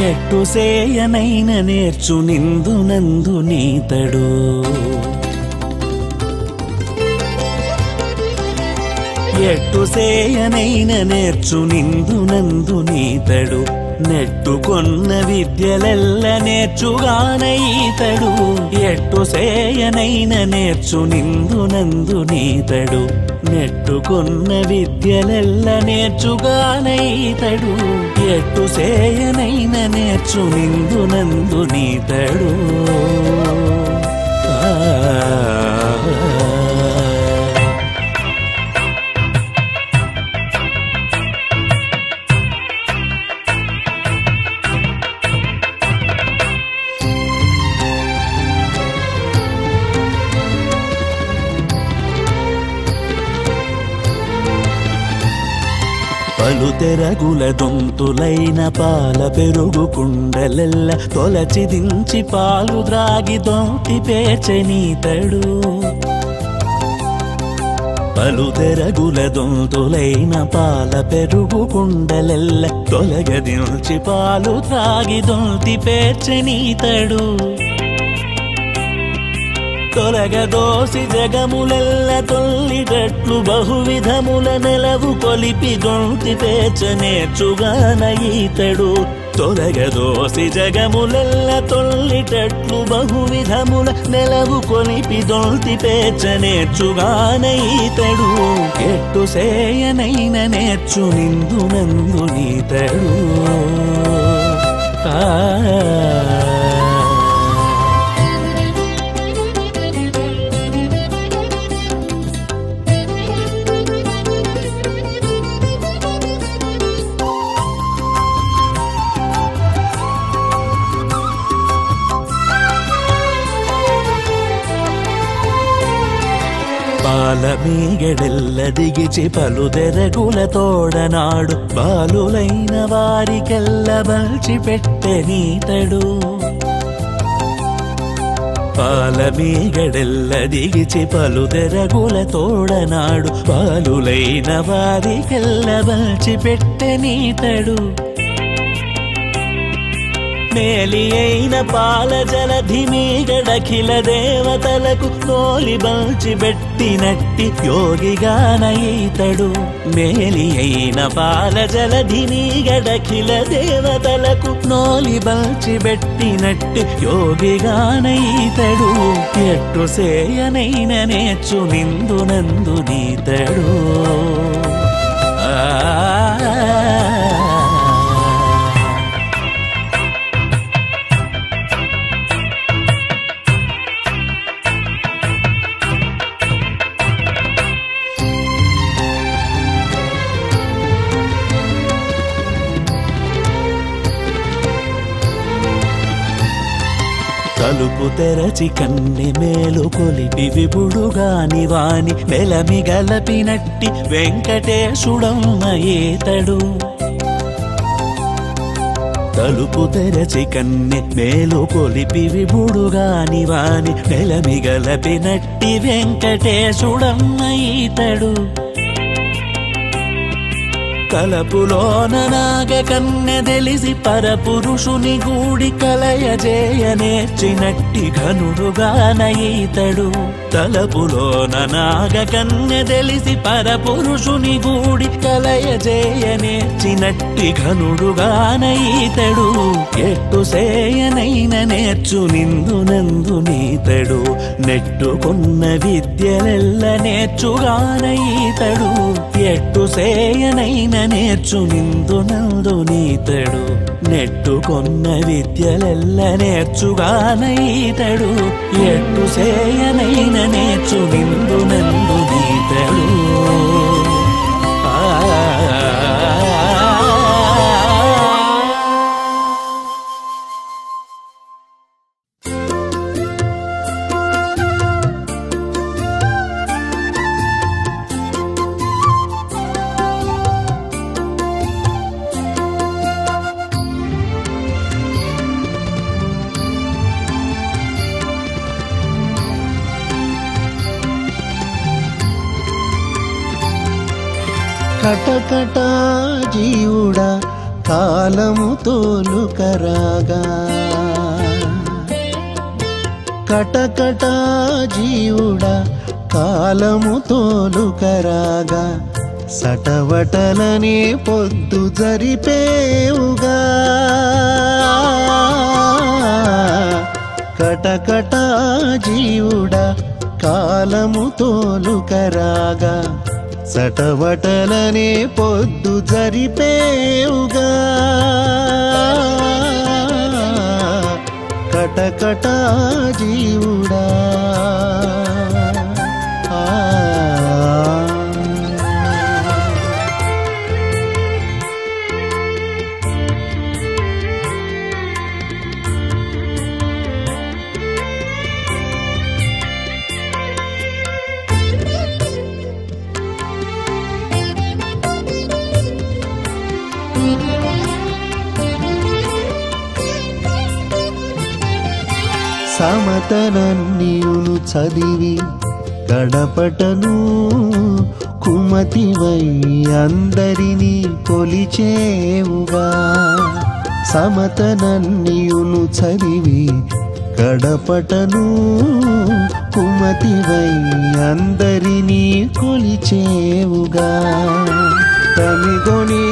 ఎట్టు సేయనైన నేర్చు నిందునందు నీతడు ఎట్టు సేయనైన నేర్చు నిందునందు నీతడు నెట్టుకొన్న విద్యలెల్ల నేర్చుగాన ఈతడు ఎట్టు సేయనైన నేర్చు నిందునందు నీతడు నెట్టుకొన్న విద్యలెల్ల నేర్చుగాన ఈతడు ఎట్టు సేయనైన నేర్చు నిందునందు నీతడు పలుతెరగుల దొంతులైన పాల పెరుగు కుండలెల్ల తొలచి దించి పాలు ద్రాగి దొంతి పేచనీతడు పలుతెరగుల దొంతులైన పాల పెరుగు కుండలెల్ల తొలగదించి పాలు త్రాగి దొంతి పేచనీతడు తొలగదోసి జగములెల్ల తొల్లిగట్లు బహువిధముల నెలవు కొలిపి దొంతి పేచ నేర్చుగాన ఈతడు తొలగదోసి జగములెల్ల తొల్లిగట్లు బహువిధముల నెలవు కొలిపి దొంతి పేచ నేర్చుగాన ఈతడు ఎట్టు సేయనైన నేర్చు నిందునందు నీతడు పాలమీగడెల్ల దిగిచి పలుదెరగుల తోడనాడు బాలులైన వారికెల్ల బల్చి పెట్టెనీతడు పాలమీగడెల్ల దిగిచి పలుదెరగుల తోడనాడు బాలులైన వారికెల్ల బల్చి పెట్టెనీతడు మేలి అయిన పాల జలధి మీగడఖిల దేవతలకు నోలి బల్చి పెట్టినట్టి యోగిగాన ఈతడు మేలి అయిన పాల జలధి మీగడఖిల దేవతలకు నోలి బల్చి పెట్టినట్టి యోగిగాన ఈతడు ఎట్టు సేయనైన నేర్చు నిందునందు నీతడు తలుపు తెరచి కన్నె మేలు కొలిపి విపుడుగాని వాని వెలమి గలపినట్టి వెంకటేశుడమ్మ ఈతడు తలుపు తెరచి కన్నె మేలు కొలిపి విపుడుగాని వాని వెలమి గలపినట్టి వెంకటేశుడమ్మ ఈతడు కలపులోన నాగ కన్నె తెలిసి పరపురుషుని గూడి కలయజేయ నేర్చినట్టి ఘనుడుగాన ఈతడు తలపులోన నాగ కన్నె తెలిసి పరపురుషుని గూడి కలయజేయ నేర్చినట్టి ఘనుడుగాన ఈతడు ఎట్టు సేయనైన నేర్చు నిందునందు నీతడు నెట్టుకున్న విద్యలెల్ల నేర్చుగాన ఈతడు ఎట్టు సేయనైన నేర్చు నిందునందు నీతడు నెట్టుకొన్న విద్యలెల్ల నేర్చుగాన ఈతడు ఎట్టు సేయనైన నేర్చు నిందునందు నీతడు కటకట జీవుడా కాలము తోలుకరాగా కటకట జీవుడా కాలము తోలుకరాగా సటవటలనే పొద్దు జరిపేవుగా కటకట జీవుడా కాలము తోలుకరాగా సటవటలనే పొద్దు జరిపేవుగా కటకట జీవుడా సమతనన్నియును చదివి గడపటను కుమతివై అందరినీ కొలిచేవుగా సమతనన్నియును చదివి గడపటను కుమతివై అందరినీ కొలిచేవుగా తమిగొని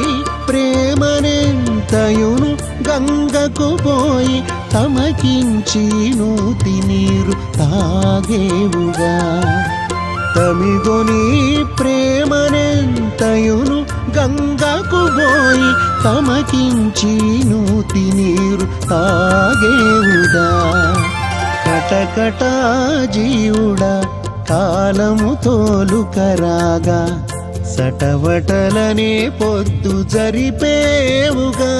ప్రేమనెంతయును గంగకు పోయి తమకించి నూతి నీరు తాగేవుగా తమిగొని ప్రేమనెంతయును గంగకు పోయి తమకించి నూతి నీరు తాగేవుగా కటకట జీవుడా కాలము తోలుకరాగా సటవటలనే పొద్దు జరిపేవుగా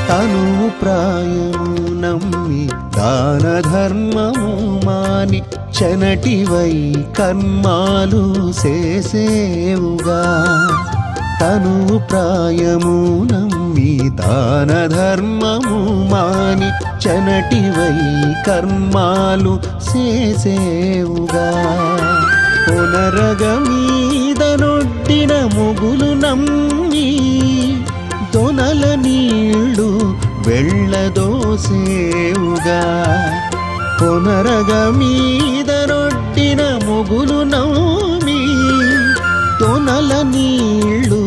తనువు ప్రాయము నమ్మి దాన ధర్మము మాని చనటివై కర్మాలు చేసేవుగా తనువు ప్రాయము నమ్మి దాన ధర్మము మాని చనటివై కర్మాలు చేసేవుగా పునరగ మీద నొడ్డిన ముగులు నమ్మి దొనల నీళ్ళు వెళ్ళదోసేవుగా పునరగ మీద నొట్టిన ముగులు నమ్మి దొనల నీళ్ళు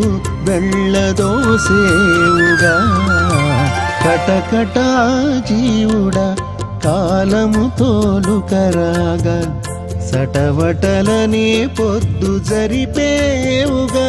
వెళ్ళదోసేవుగా కటకట జీవుడా కాలము తోలుకరాగా సటవటలనే పొద్దు జరిపేవుగా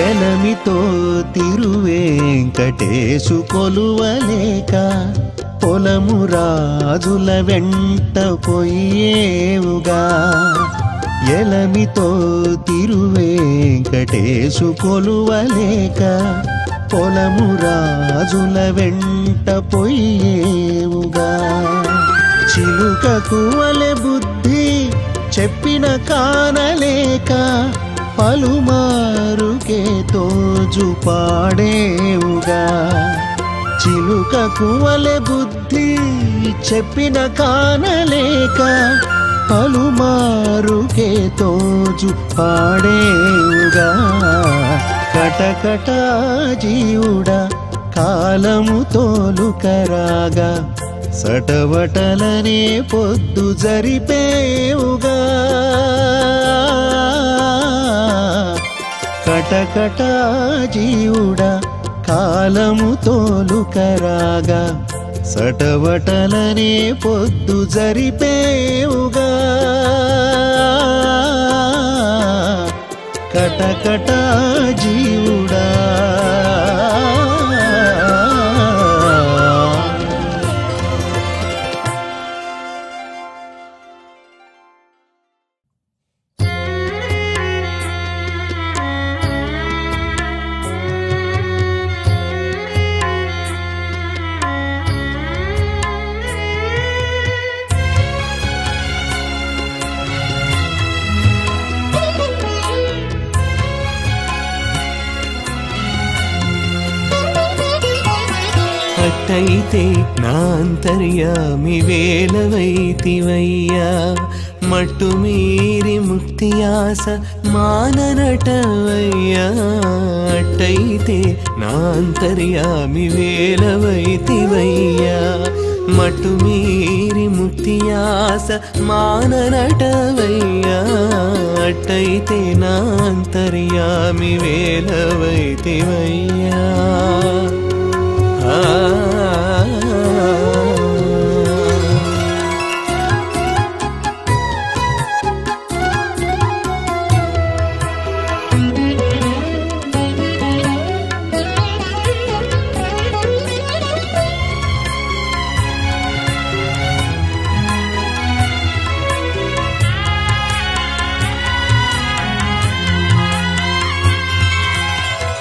ఎలమితో తిరువేంకటేశు కొలువలేక పొలము రాజుల వెంట పోయేవుగా ఎలమితో తిరువేంకటేశు కొలువలేక పొలము రాజుల వెంట పోయేవుగా చిలుకకు వలె బుద్ధి చెప్పిన కానలేక పలుమారుకే తోజు పాడేవుగా చిలుకకు వలె బుద్ధి చెప్పిన కానలేక పలుమారుకే తోజు పాడేవుగా కటకట జీవుడా కాలము తోలుకరాగా సటవటలనే పొద్దు జరిపేవుగా కటకట జీవుడా కాలము తోలుకరాగా సటవటలనే పొద్దు జరిపేవుగా కటకట జీవుడా అట్టయితే నా అంతర్యామి వేలవైతివయ్యా మట్టు మీరి ముక్తి ఆశ మాననటవయ్యా అట్టయితే నా అంతర్యామి వేలవైతివయ్యా మట్టు మీరి ముక్తి ఆశ మాననటవయ్యా అట్టయితే నా అంతర్యామి వేలవైతివయ్యా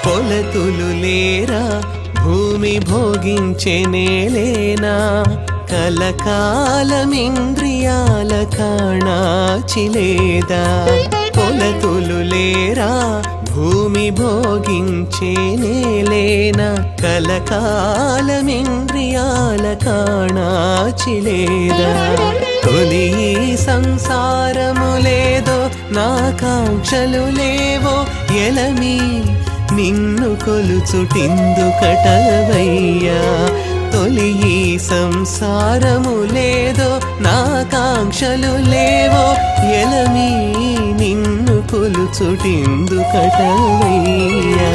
కొలతులు లేరా భూమి భోగించెనేలేనా కలకాలమింద్రియాల కాణాచిలేదా కొలతులు లేరా భూమి భోగించెనేలేనా కలకాలమింద్రియాల కాణాచిలేదా తొలి సంసారము లేదో నా కాంక్షలు లేవో ఎలమీ నిన్ను కొలుచుటిందుకటవయ్యా తొలి సంసారము లేదో నా కాంక్షలు లేవో ఎలమీ నిన్ను కొలుచుటిందుకటవయ్యా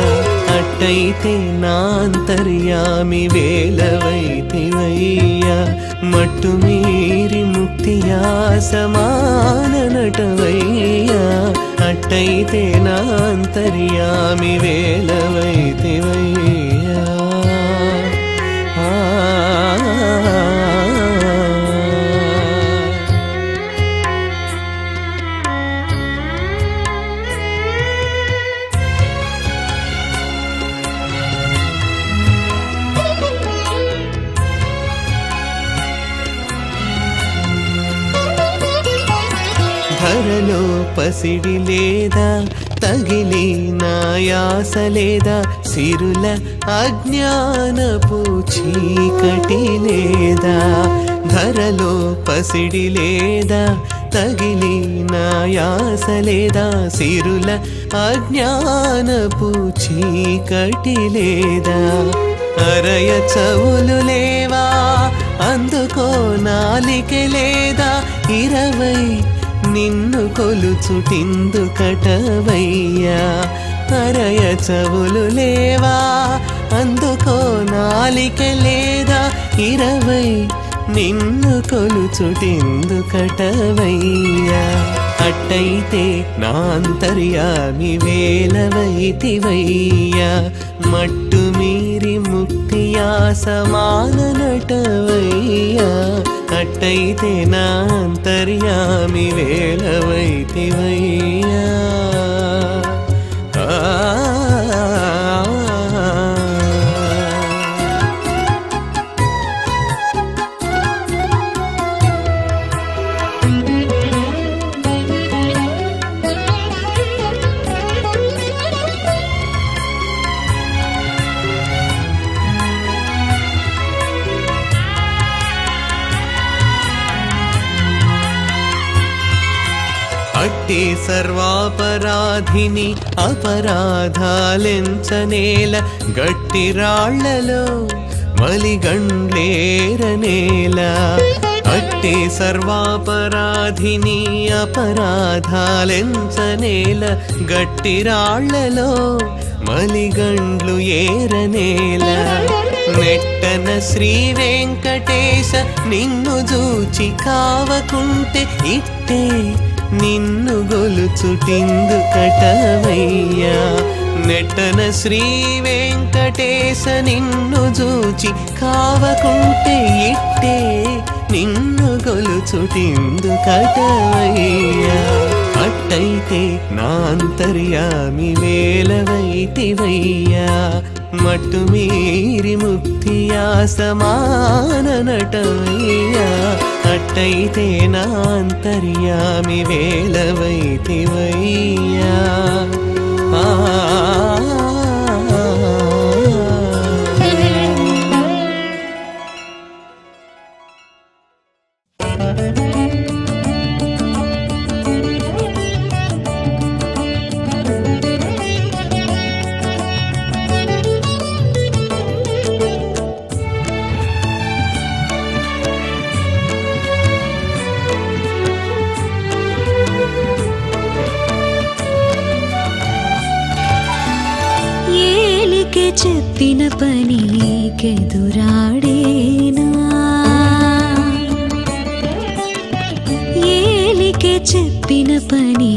అట్టయితే నా అంతర్యామి వేలవైతివయ్యా మట్టు మీరి ముక్తి ఆసమాననటవయ్యా అట్టయితే నా అంతర్యామి వేలవైతివయ్యా ధరలో పసిడి లేదా తగిలి నాయాస లేదా సిరుల అజ్ఞానపు చీకటి లేదా ధరలో పసిడి లేదా తగిలి నాయాస లేదా సిరుల అజ్ఞానపు చీకటి లేదా అరయ చవులు లేవా అందుకో నాలిక లేదా 20 నిన్ను కొలుచుటిందుకటవయ్యా అరయ చవులు లేవా అందుకో నాలిక లేదా 20 నిన్ను కొలుచుటిందుకటవయ్యా అట్టయితే నా అంతర్యామి వేలవైతివయ్యా మట్టు మీరి ముక్తి ఆసమాననటవయ్యా అట్టయితే నా అంతర్యామి వేలవైతివయ్యా అట్టి సర్వాపరాధిని అపరాధాలెంచనేల గట్టి రాళ్లలో మలిగండ్లేరనేల అట్టి సర్వాపరాధిని అపరాధాలెంచనేల గట్టి రాళ్లలో మలిగండ్లు ఏరనేల నెట్టన శ్రీ వెంకటేశ నిన్ను జూచి కావకుంటే ఇట్టే నిన్ను గొలుచుటిందుకటవయ్యా నెట్టన శ్రీ వెంకటేశ నిన్ను చూచి కావకుంటే ఇట్టే నిన్ను గొలుచుటిందుకటవయ్యా అట్టయితే నా అంతర్యామి వేలవైతివయ్యా మట్టు మీరి ముక్తియా సమాన నటవయ్యా అట్టయితే నా అంతర్యామి వేలవైతివయ్యా చెప్పిన పనికెదురాడేనా ఏలికే చెప్పిన పనికెదురాడేనా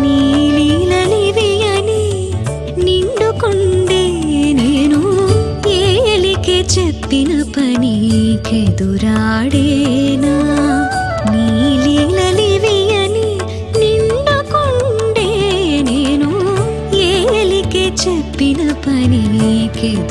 నీలీలలివి అని నిండుకుండే నేను ఏలికే చెప్పిన పనికెదురాడేనా నీలీలలివి అని నిండుకుండే నేను ఏలికే చెప్పిన పనికెదురాడేనా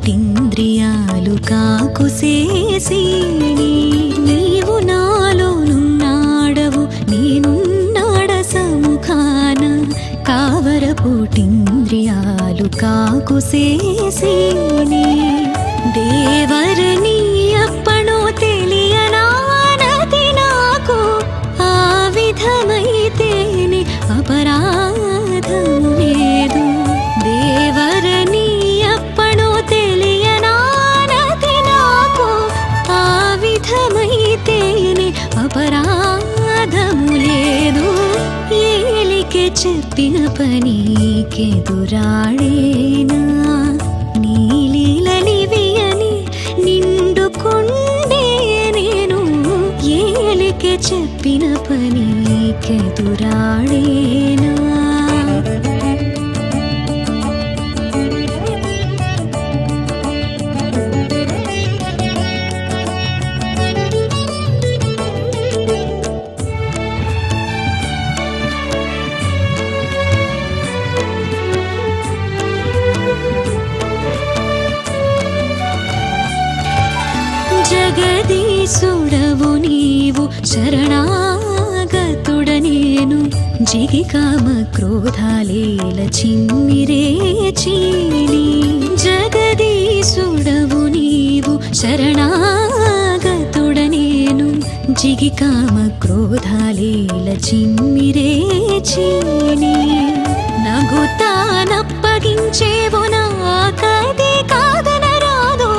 కోటింద్రియాలు కాకుసేసి నీవు నాలోనున్నాడవు నేనున్నాడ సముఖాన కావరపోటింద్రియాలు కాకుసేసి దేవరని అప్పనో తెలియనానది నాకు ఆ విధమైతేనే అపరాధము లేదు దేవరని అప్పనో తెలియనానది నాకు ఆ విధమైతేనే అపరాధము లేదు ఏలికే చెప్పిన పనికెదురాడేనా నీలీలలివి అని నిండుకొండే నేను ఏలికే చెప్పిన పనికెదురాడేనా జగదీశుడవు నీవు శరణాగతుడ నేను జిగి కామ క్రోధాలేల చిమ్మిరే చీని జగదీశుడవు నీవు శరణాగతుడ నేను జిగి కామ క్రోధాలేల చిమ్మిరే చీని నగుతానప్పగించేవు నాకది కాదనరాదు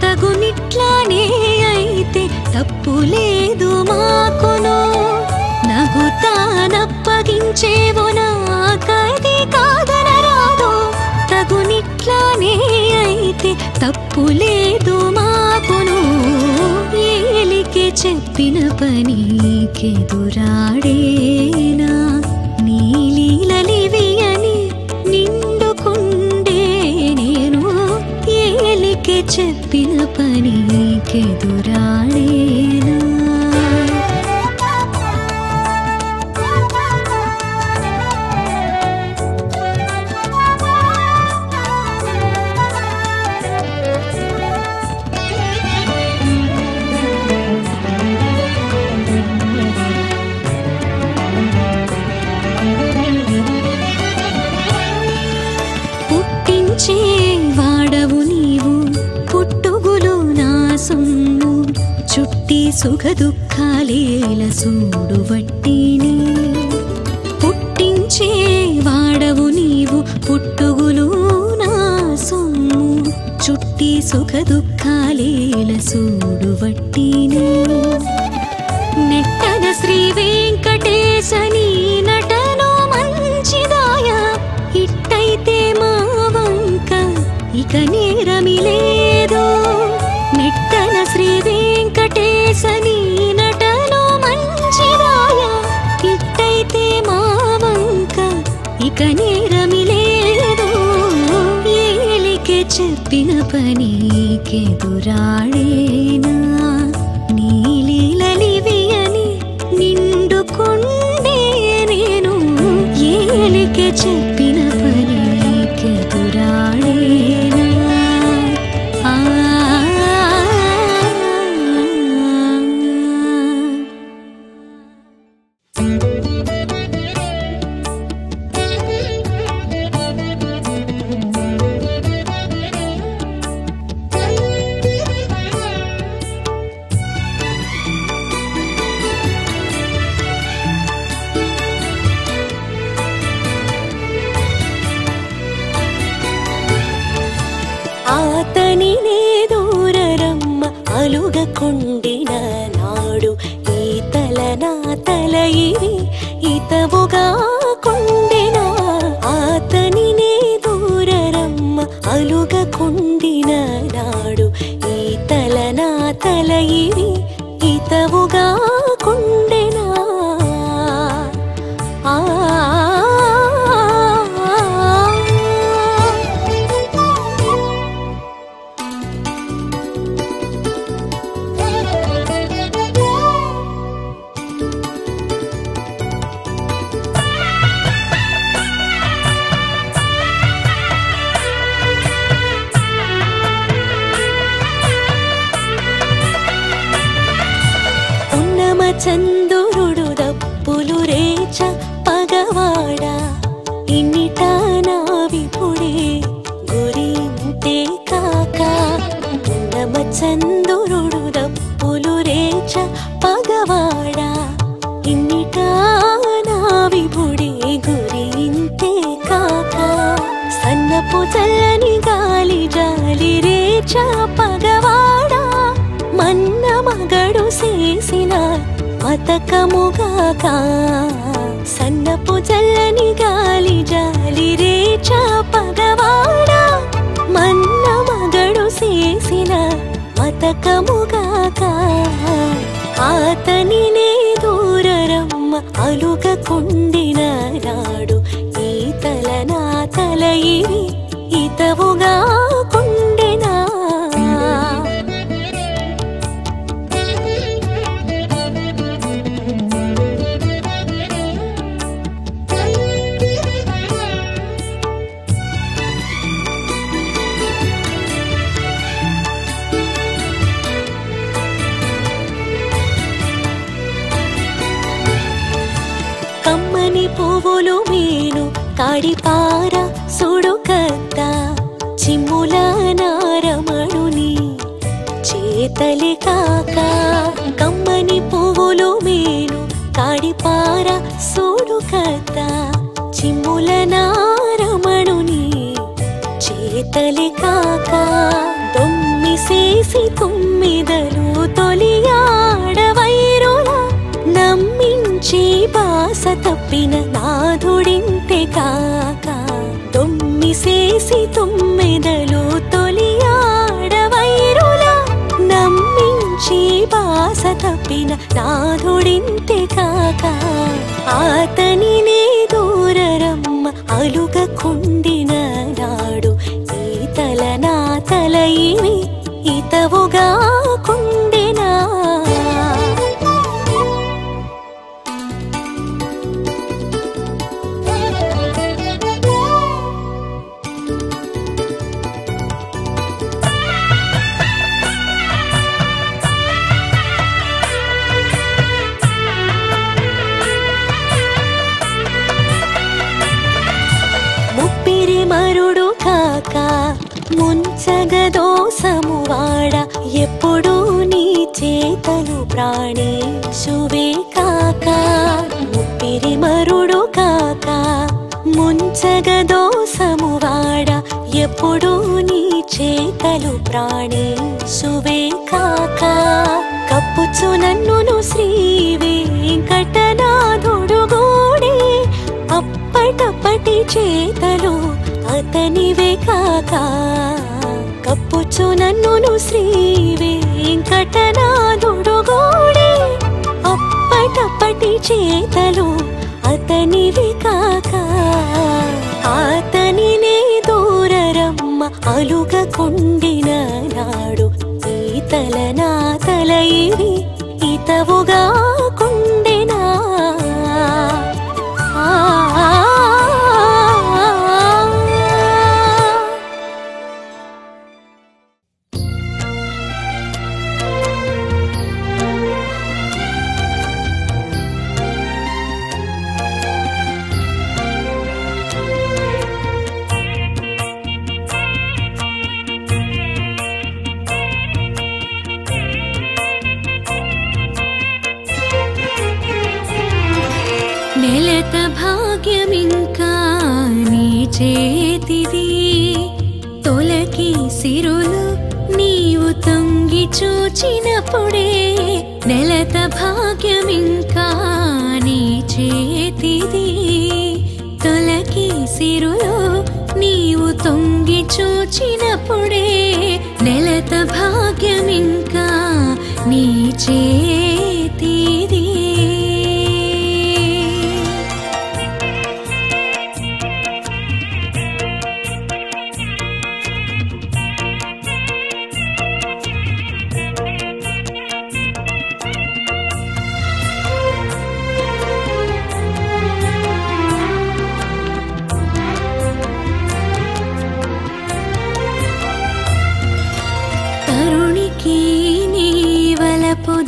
తగునిట్లానే అయితే తప్పు లేదు మాకును నగుతానప్పగించేవు నాకది కాదనరాదు తగునిట్లానే అయితే తప్పు లేదు మాకును ఏలికే చెప్పిన పనికెదురాడేనా నీలీలలివి అని నిండుకుండే నేను ఏలికే చెప్పిన పనికెదురాడేనా పుట్టించే వాడవు నీవు పుట్టుగులు నా సొమ్ము చుట్టి సుఖ దుఃఖాలేల సూడు వట్టిని పుట్టించే వాడవు నీవు పుట్టుగులు నా సొమ్ము చుట్టి సుఖ దుఃఖాలేల సూడు వట్టిని నెట్టన శ్రీ వెంకటేశని నటనో మంచిదాయ ఇట్టయితే మా వంక ఇక నేరమి లేదు నెట్టన శ్రీ వెంకటేశని నటనో మంచిదాయ ఇట్టయితే మా వంక ఇక నేరమి లేదు ఏలికే చెప్పిన పనికెదురాడేనా నీలీలలివియని నిండుకొండే నేను ఏలికే చెప్పిన పనికెదురాడేనా ఆతనినే దూరరమ్మ అలుగకుండిన నాడు ఈ తల నా తల ఇవి ఇతవుగా కొండిన ఆతనినే దూరరమ్మ అలుగకుండిన నాడు ఈ తల నా తల ఇవి ఇతవుగా కొండిన చందురుడు దప్పులు రేచ పగవాడ ఇన్నిట నా విపుడే గురింతే కాక ఉన్నమ చందురుడు దప్పులు రేచ పగవాడ ఇన్నిట నా విపుడే గురింతే కాక సన్నపు చల్లని గాలి జాలి రేచ పగవాడ మన్న మగడు చేసిన మతకముగాక సన్నపు చల్లని గాలి జాలి రేచ పగవాడ మన్న మగడు చేసిన మతకముగాక ఆతనినే దూరరమ్మ అలుగకుండిన నాడు ఈ తల నా తల ఇవి ఇతవుగా కొండెనా కమ్మని పువ్వులు మేను కాడిపార సుడుకద్ద చిమ్ముల నారమణుని చేతలి కాక కమ్మని పువ్వులు మేను కాడిపార సుడుకద్ద చిమ్ముల నారమణుని చేతలి కాక దొమ్మి చేసి తుమ్మిదలు తొలియాడవైరుల నమ్మించి బాస తప్పిన నాథుడింతే కాక దొమ్మి చేసి తుమ్మిదలు తొలియాడవైరుల నమ్మించి బాస తప్పిన నాథుడింతే కాక ఆతనినే దూరరమ్మ అలుగకుండిన నాడు ఈ తల నా తల ఇవి ఇతవుగా కొండెనా ముప్పిరి మరుడు కాక జగదోసము వాడ ఎప్పుడు నీ చేతలు ప్రాణేశువే కాక కప్పుచు నన్నును శ్రీ వెంకటనాథుడు గోడే అప్పటప్పటి చేతలు అతనివే కాక కప్పుచు నన్నును శ్రీ వెంకటనాథుడు గోడే అప్పటప్పటి చేతలు అతనివి కాక అతనినే దూరరమ్మ అలుగకొండిన నాడు ఈతల నా తల ఇవి ఇతవుగా కొండెనా నెలత భాగ్యమింకా నీ చేతిది తొలకి సిరులు నీవు తొంగి చూచినప్పుడే నెలత భాగ్యమింకా నీ చేతిది తొలకి సిరులు నీవు తొంగి చూచినప్పుడే నెలత భాగ్యమింకా నీ చేతిది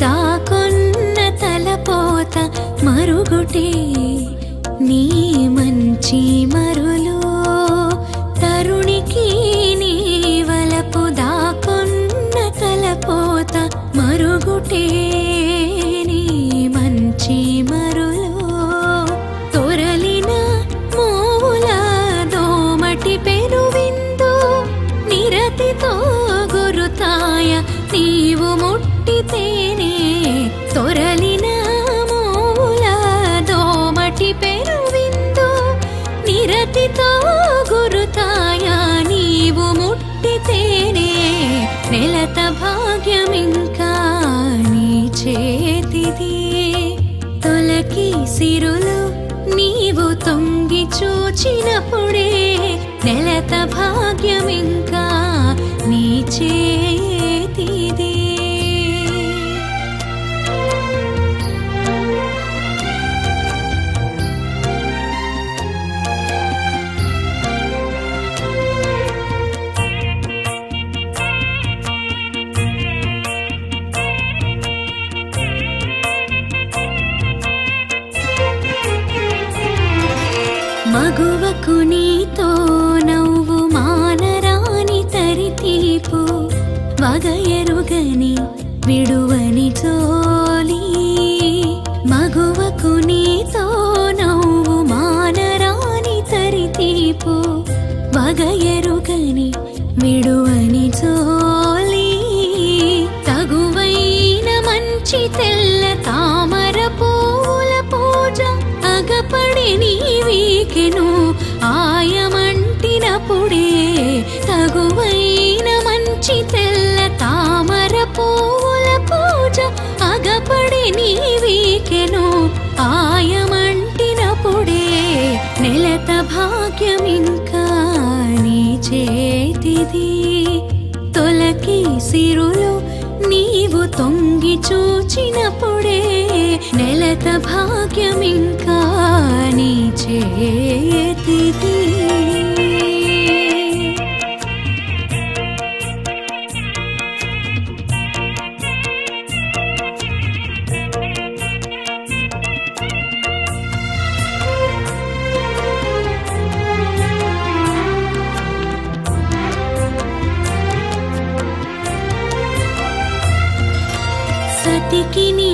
దాకొన్న తలపోత మరుగుటే నీ మంచి మరులో తరుణికి నీ వలపు దాకొన్న తలపోత మరుగుటే నీ మంచి మరులో తొరలిన మోవుల దోమటి పెరువిందు నిరతితో గురుతాయ నీవు ముట్టితేనే తొరలిన మూల దోమటి పెరువిందు నిరతితో గురుతాయ నీవు ముట్టితేనే నెలత భాగ్యమింకా నీ చేతిది తొలకి సిరులు నీవు తొంగి చూచినప్పుడే నెలత భాగ్యమింకా నీ చేతిది మగువకు నీతో నవ్వు మానరాని తరితీపు వగయరుగని విడువని జోలి మగువకు నీతో నవ్వు మానరాని తరితీపు వగయరుగని విడువని జోలి తగువైన మంచి తెల్ల తామర పూల పూజ అగపడి నీవీకెను ఆయమంటినప్పుడే తగువైన మంచి తెల్ల తామర పూల పూజ అగపడి నీవీకెను ఆయమంటినప్పుడే నెలత భాగ్యమింకా నీ చేతిది తొలకి సిరులు నీవు తొంగి చూచినప్పుడే నెలత భాగ్యమింకా నీ చేతిది సతికి నీ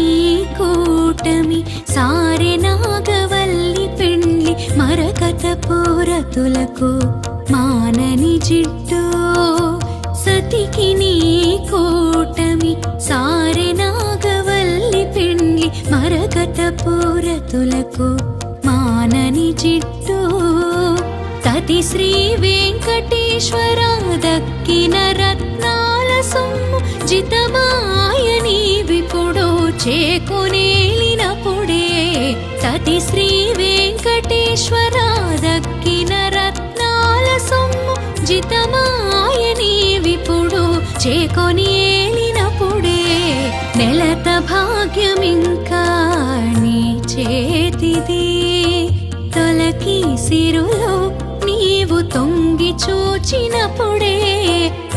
కూటమి సారె నాగవల్లి పెండ్లి మరక మరకతపురతులకు మానని జిడ్డు సతికి నీ కూటమి సారె నాగవల్లి పెండ్లి మరకతపురతులకు మానని జిడ్డు తతి శ్రీ వెంకటేశ్వర దక్కిన రత్నాల సొమ్ము జితమాయని విపుడు చేకొనేలినప్పుడే తతి శ్రీ వెంకటేశ్వర దక్కిన రత్నాల సొమ్ము జితమాయని విపుడు చేకొని ఏలినప్పుడే నెలత భాగ్యమింకా నీ చేతిది తొలకి సిరులో నీవు తొంగి చూచినప్పుడే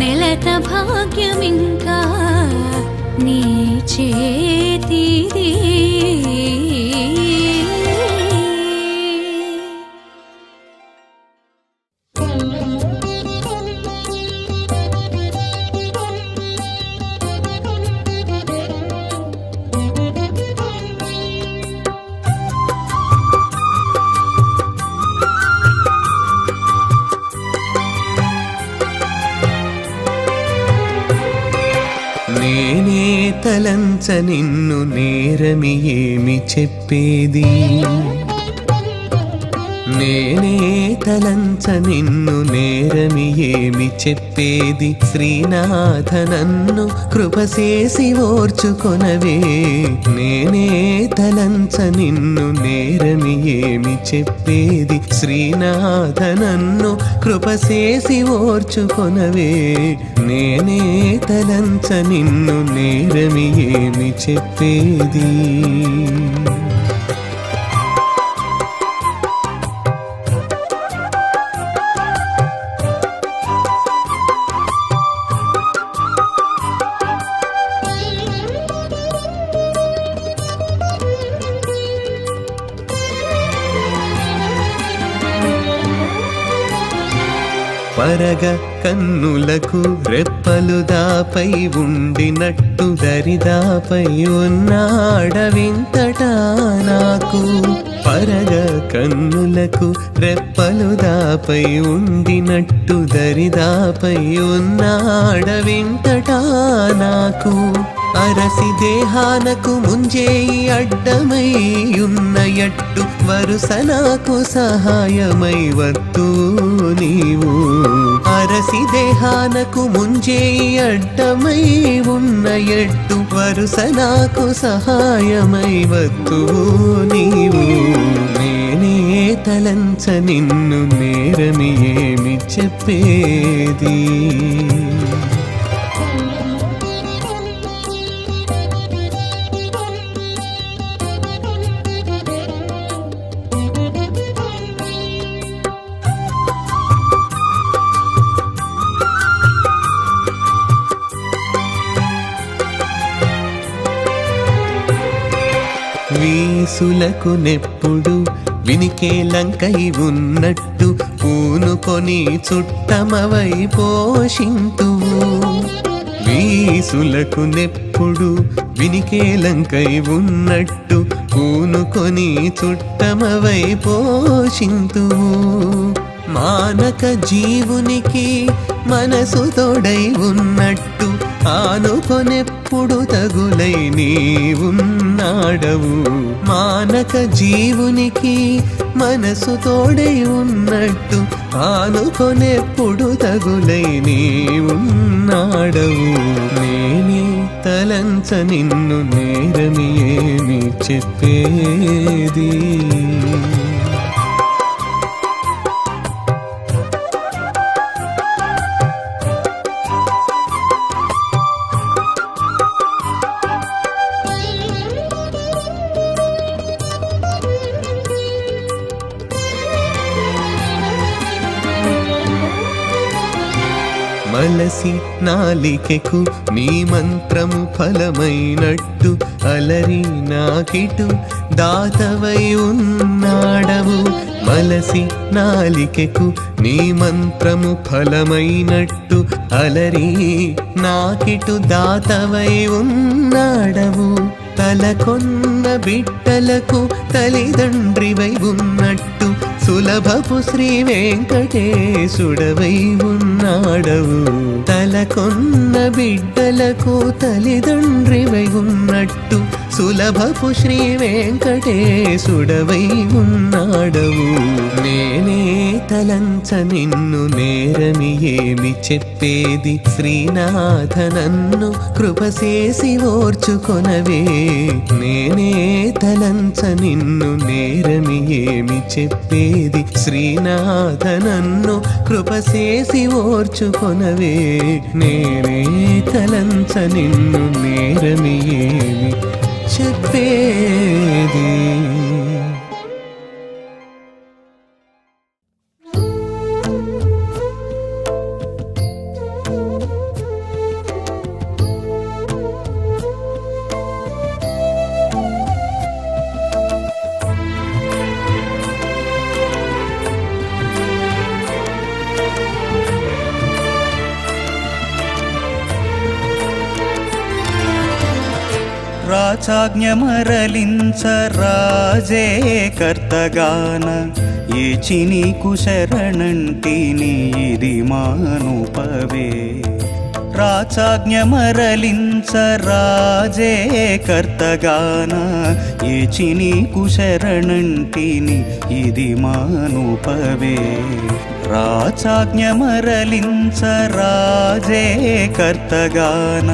నెలత భాగ్యమింకా నీ చేతిది నేనే తలంచ నిన్ను నేరమి ఏమి చెప్పేది నేనే తలంచ నిన్ను నేరమి ఏమి చెప్పేది శ్రీనాథ నన్ను కృపసేసి ఓర్చుకొనవే నేనే తలంచ నిన్ను నేరమి ఏమి చెప్పేది శ్రీనాథ నన్ను కృపసేసి ఓర్చుకొనవే నేనే తలంచ నిన్ను నేరమి ఏమి చెప్పేది పరగ కన్నులకు రెప్పలు దాపై ఉండినట్టు దరిదాపై ఉన్నాడవింతటా నాకు పరగ కన్నులకు రెప్పలు దాపై ఉండినట్టు దరిదాపై ఉన్నాడవింతటా నాకు అరసి దేహానకు ముంజేయి అడ్డమై ఉన్నయట్టు వరుస నాకు సహాయమై వత్తు నీవు అరసి దేహానకు ముంజేయి అడ్డమై ఉన్నయట్టు వరుస నాకు సహాయమై వత్తు నీవు నేనే తలంచ నిన్ను నేరమి ఏమి చెప్పేది వీసులకు నెప్పుడు వినికేలంకై ఉన్నట్టు పూనుకొని చుట్టమవై పోషింతువు వీసులకు నెప్పుడు వినికేలంకై ఉన్నట్టు పూనుకొని చుట్టమవై పోషింతువు మానక జీవునికి మనసు తోడై ఉన్నట్టు ఆనుకొనెప్పుడు తగులై నీవున్నాడవు మానక జీవునికి మనసు తోడై ఉన్నట్టు ఆనుకొనెప్పుడు తగులై నీవున్నాడవు నేనే తలంచ నిన్ను నేరమి ఏమి చెప్పేది మలసి నాలికెకు నీ మంత్రము ఫలమైనట్టు అలరి నాకిటు దాతవై ఉన్నాడవు మలసి నాలికెకు నీ మంత్రము ఫలమైనట్టు అలరి నాకిటు దాతవై ఉన్నాడవు తలకొన్న బిడ్డలకు తల్లిదండ్రివై ఉన్నట్టు సులభపు శ్రీ వెంకటేశుడవై ఉన్నాడవు తలకొన్న బిడ్డలకు తల్లిదండ్రివై ఉన్నట్టు సులభపు శ్రీ వెంకటేశుడవై ఉన్నాడవు నేనే తలంచ నిన్ను నేరమి ఏమి చెప్పేది శ్రీనాథ నన్ను కృపసేసి ఓర్చుకొనవే నేనే తలంచ నిన్ను నేరమి ఏమి చెప్పేది శ్రీనాథ నన్ను కృపసేసి ఓర్చుకొనవే నేనే తలంచ నిన్ను నేరమి ఏమి చెప్పేది రాచాజ్ఞ మరలించ రాజే కర్తగాన ఏచి నీకు శరణంటిని ఇది మానుపవే రాచాజ్ఞ మరలించ రాజే కర్తగాన ఏచి నీకు శరణంటిని ఇది మానుపవే రాచాజ్ఞ మరలించ రాజే కర్తగాన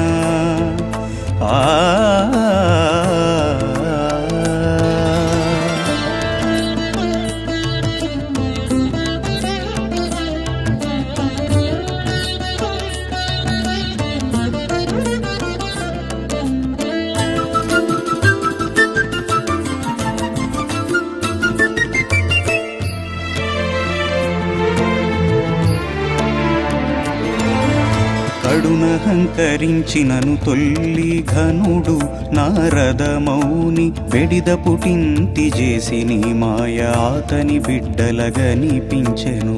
కడునహంకరించినను తొల్లి ఘనుడు నారద మౌని బెడిద పుటింతి చేసి నీ మాయ అతని బిడ్డలగనిపించెను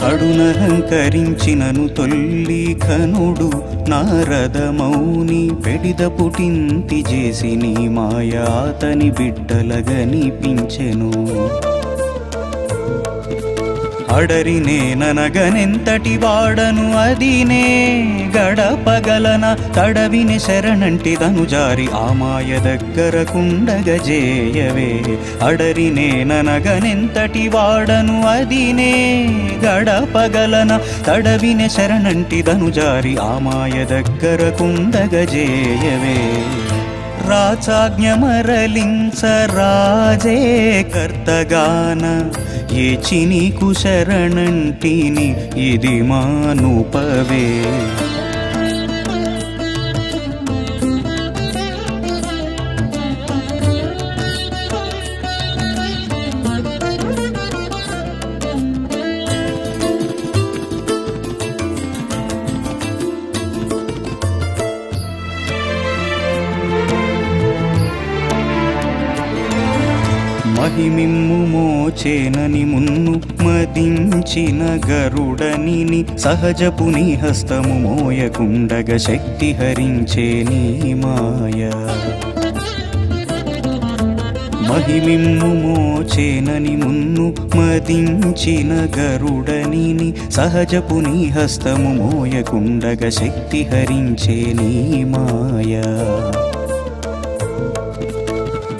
కడునహంకరించినను తొల్లి ఘనుడు నారద మౌని బెడిద పుటింతి చేసి నీ మాయ అతని బిడ్డలగనిపించెను అడరినే ననగనెంతటి వాడను అదినే గడపగలన తడవిని శరణంటిదను జారి ఆ మాయ దగ్గరకుండగజేయవే అడరినే ననగనెంతటి వాడను అదినే గడపగలన తడవిని శరణంటిదను జారి ఆ మాయ దగ్గరకుండగజేయవే రాచాజ్ఞ మరలించ రాజే కర్తగాన ఏచి నీకు శరణంటిని ఇది మానుపవే మహిమిమ్ము మోచేనని మున్ను మదించిన గరుడనిని సహజపు నీ హస్తము మోయకుండగ శక్తి హరించే నీ మాయ మహిమిమ్ము మోచేనని మున్ను మదించిన గరుడనిని సహజపు నీ హస్తము మోయకుండగ శక్తి హరించే నీ మాయ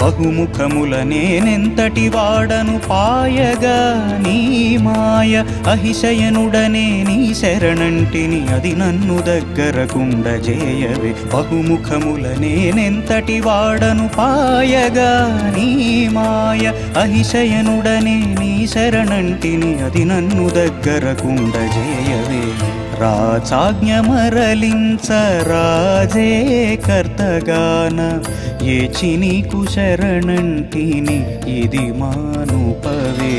బహుముఖముల నేనెంతటి వాడను పాయగా నీ మాయ అహిశయనుడనే నీ శరణంటిని అది నన్ను దగ్గరకుండజేయవే బహుముఖముల నేనెంతటి వాడను పాయగా నీ మాయ అహిశయనుడనే నీ శరణంటిని అది నన్ను దగ్గరకుండజేయవే రాచాజ్ఞ మరలించ రాజే కర్తగాన ఏచి నీకు శరణంటిని ఇది మానుపవే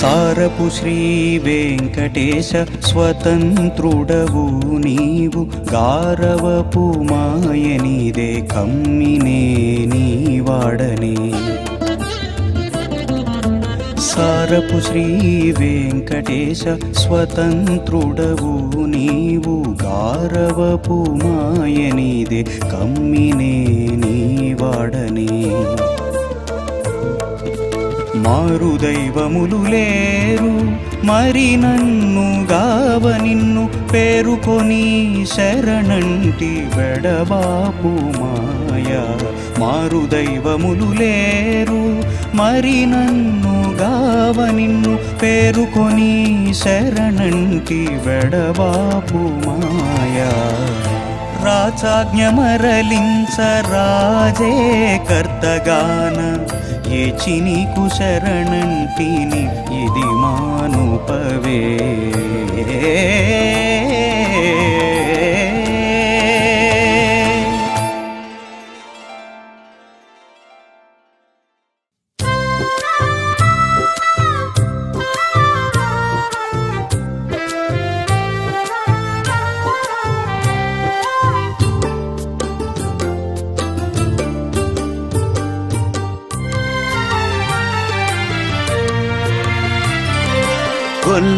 సారపు శ్రీ వెంకటేశ స్వతంత్రుడవు నీవు గారవపు మాయనిదే కమ్మినే నీవాడనే సారపు శ్రీ వెంకటేశ స్వతంత్రుడవు నీవు గారవపు మాయనిదే కమ్మినే నీవాడనే మారు దైవములు లేరు మరి నన్ను గావ నిన్ను పేరుకొని శరణంటి బెడబాపు మాయా మారు దైవములు లేరు మరి నన్ను గావ నిన్ను పేరుకొని శరణంటి బెడబాపు మాయా రాచాజ్ఞ మరలించ రాజే కర్తగాన ఏచి నీకు శరణంటిని ఇది మానుపవే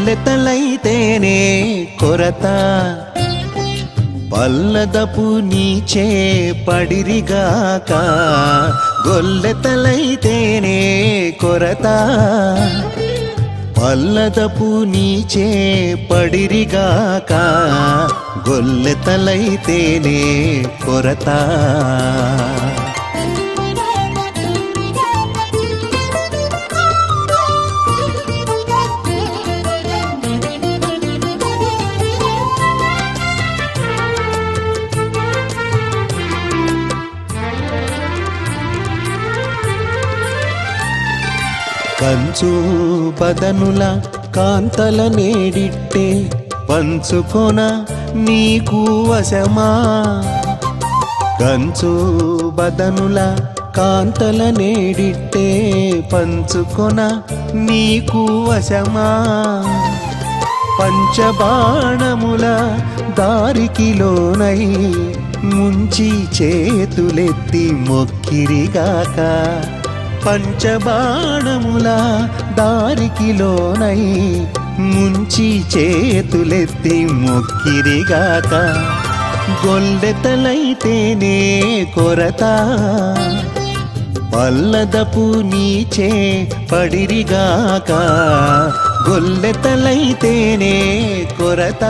కొల్లెతలైతేనే కొరత పల్లదపు నీచే పడిరిగాక గొల్లెతలైతేనే కొరత పల్లదపు నీచే పడిరిగాక గొల్లెతలైతేనే కొరత కంచు బదనుల కాంతల నేడిట్టే పంచుకొన నీకు వశమా కంచు బదనుల కాంతల నేడిట్టే పంచుకొన నీకు వశమా పంచబాణముల దారికిలోనై ముంచి చేతులెత్తి మొక్కిరిగాక పంచబాణముల దారికిలోనై ముంచి చేతులెత్తి మొక్కిరిగాక గొల్లెతలైతేనే కొరత పల్లదపు నీచే పడిరిగాక గొల్లెతలైతేనే కొరత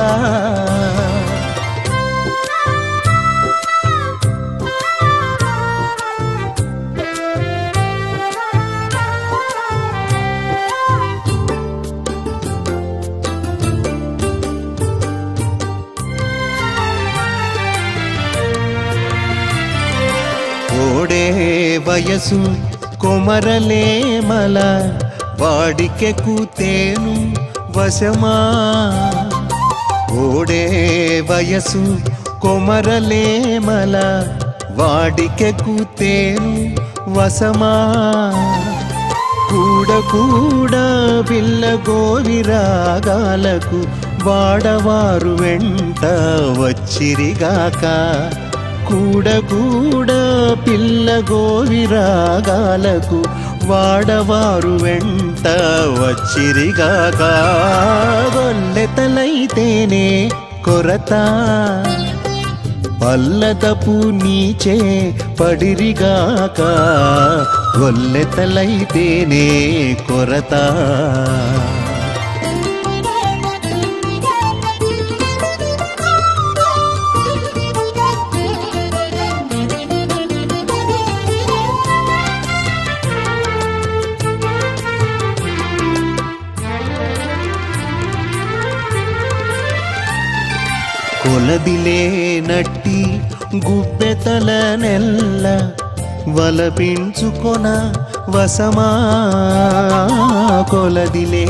ఓడే వయసు కొమరలేమల వాడికెక్కుతేను వశమా ఓడే వయసు కొమరలేమల వాడికెక్కుతేను వశమా కూడ కూడ పిల్ల గోవిరాగాలకు వాడవారు వెంట వచ్చిరిగాక కూడ కూడ పిల్ల గోవిరాగాలకు వాడవారు వెంట వచ్చిరిగాక గొల్లెతలైతేనే కొరత పల్లదపు నీచే పడిరిగాక గొల్లెతలైతేనే కొరత కొలదిలే నట్టి గుబ్బెతల నెల్ల వలపించుకొన వసమా కొలదిలే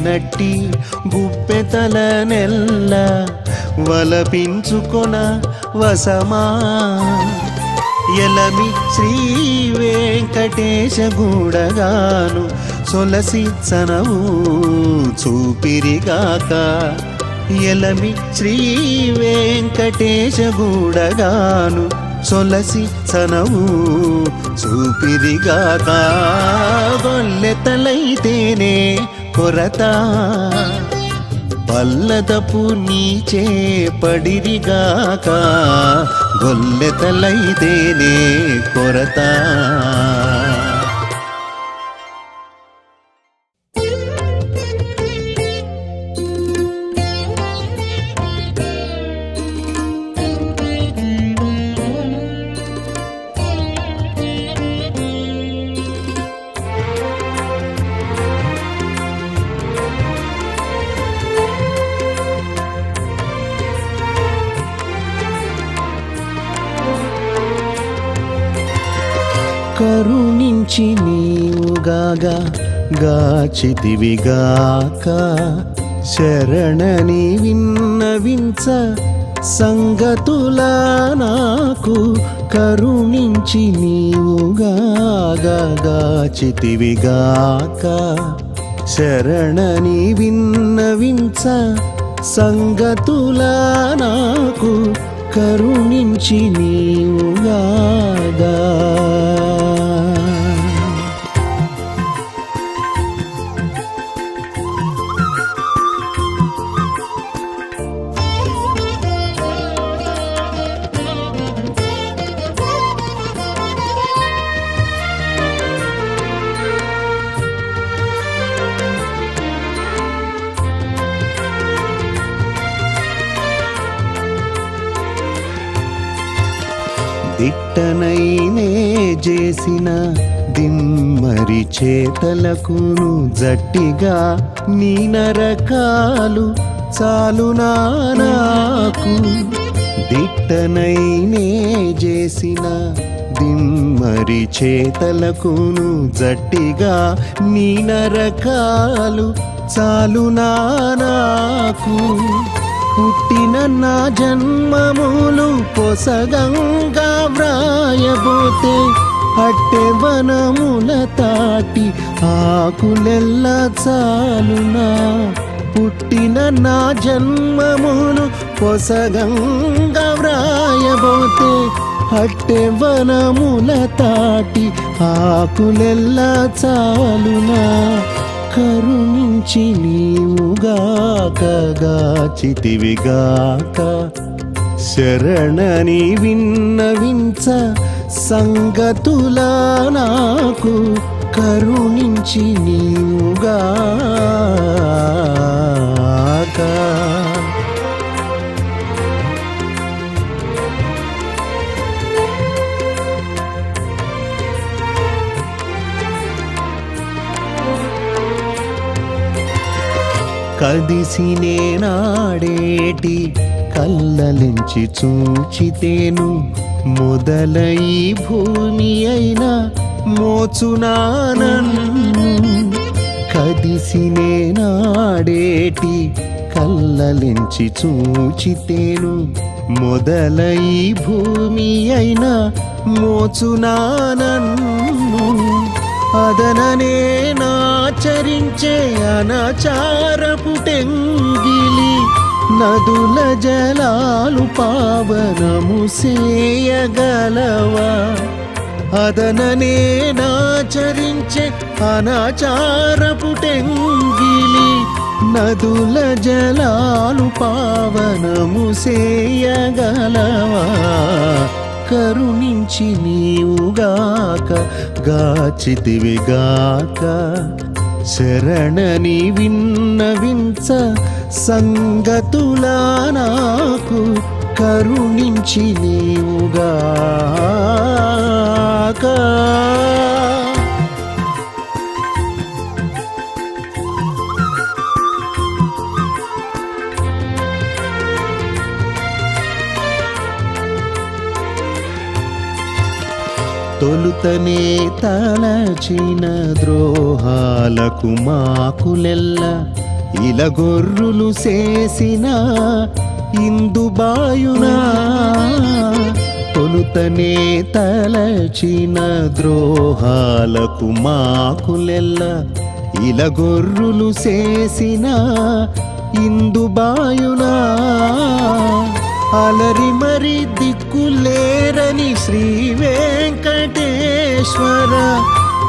నట్టి గుబ్బెతల నెల్ల వలపించుకొన వసమా ఎలమి శ్రీ వెంకటేశ గూడగాను సొలసి చనవు చూపిరిగాక ఎలమి శ్రీ వెంకటేశ గూడగాను సొలసి చనవు చూపిరిగాక గొల్లెతలైతేనే కొరత పల్లదపు నీచే పడిరిగాక గొల్లెతలైతేనే కొరత కరుణించి నీవుగాగా గాచితివిగాక శరణని విన్నవించ సంగతుల నాకు కరుణించి నీవుగాగా గాచితివిగాక శరణని విన్నవించ సంగతుల నాకు కరుణించి నీవుగాగా దిట్టనైనే చేసిన దిమ్మరి చేతలకును జట్టిగా నీ నరకాలు చాలునా నాకు దిట్టనైనే చేసిన దిమ్మరి చేతలకును జట్టిగా నీ నరకాలు చాలునా నాకు పుట్టిన నా జన్మములు పొసగంగా వ్రాయబోతే అట్టె వనముల తాటి ఆకులెల్ల చాలునా పుట్టిన నా జన్మములు పొసగంగా వ్రాయబోతే అట్టె వనముల తాటి ఆకులెల్ల చాలునా కరుణించి నీవుగాక గాచితివిగాక శరణని విన్నవించ సంగతుల నాకు కరుణించి నీవుగాక కదిసినే నాడేటి కల్లలించి చూచితేను మొదలై భూమి అయినా మోచునానన్ను కదిసినే నాడేటి కల్లలించి చూచితేను మొదలై భూమి అయినా మోచునానన్ను అదననే నాచరించే అనాచారపు టెంగిలి నదుల జలాలు పావనము సేయగలవా అదననే నాచరించే అనాచారపు టెంగిలి నదుల జలాలు పావనము సేయగలవా కరుణించి నీవుగాక గాచితివిగాక శరణని విన్నవించ సంగతుల నాకు కరుణించి నీవుగాక తొలుతనే తలచిన ద్రోహాలకు మాకులెల్ల ఇలగొర్రులు చేసిన ఇందుబాయునా తొలుతనే తలచిన ద్రోహాలకు మాకులెల్ల ఇలగొర్రులు చేసిన ఇందుబాయునా అలరి మరి దిక్కులేరని శ్రీ వెంకటేశ్వర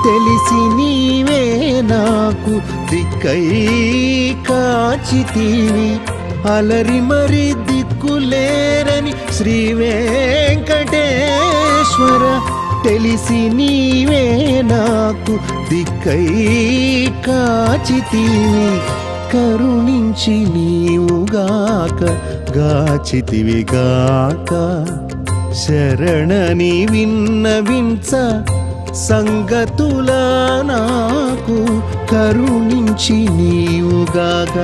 తెలిసి నీవే నాకు దిక్కై కాచితివి అలరి మరి దిక్కులేరని శ్రీ వెంకటేశ్వర తెలిసి నీవే నాకు దిక్కై కాచితివి కరుణించి నీవుగాక గాచితివిగాక శరణని విన్నవించ సంగతుల నాకు కరుణించి నీవుగాక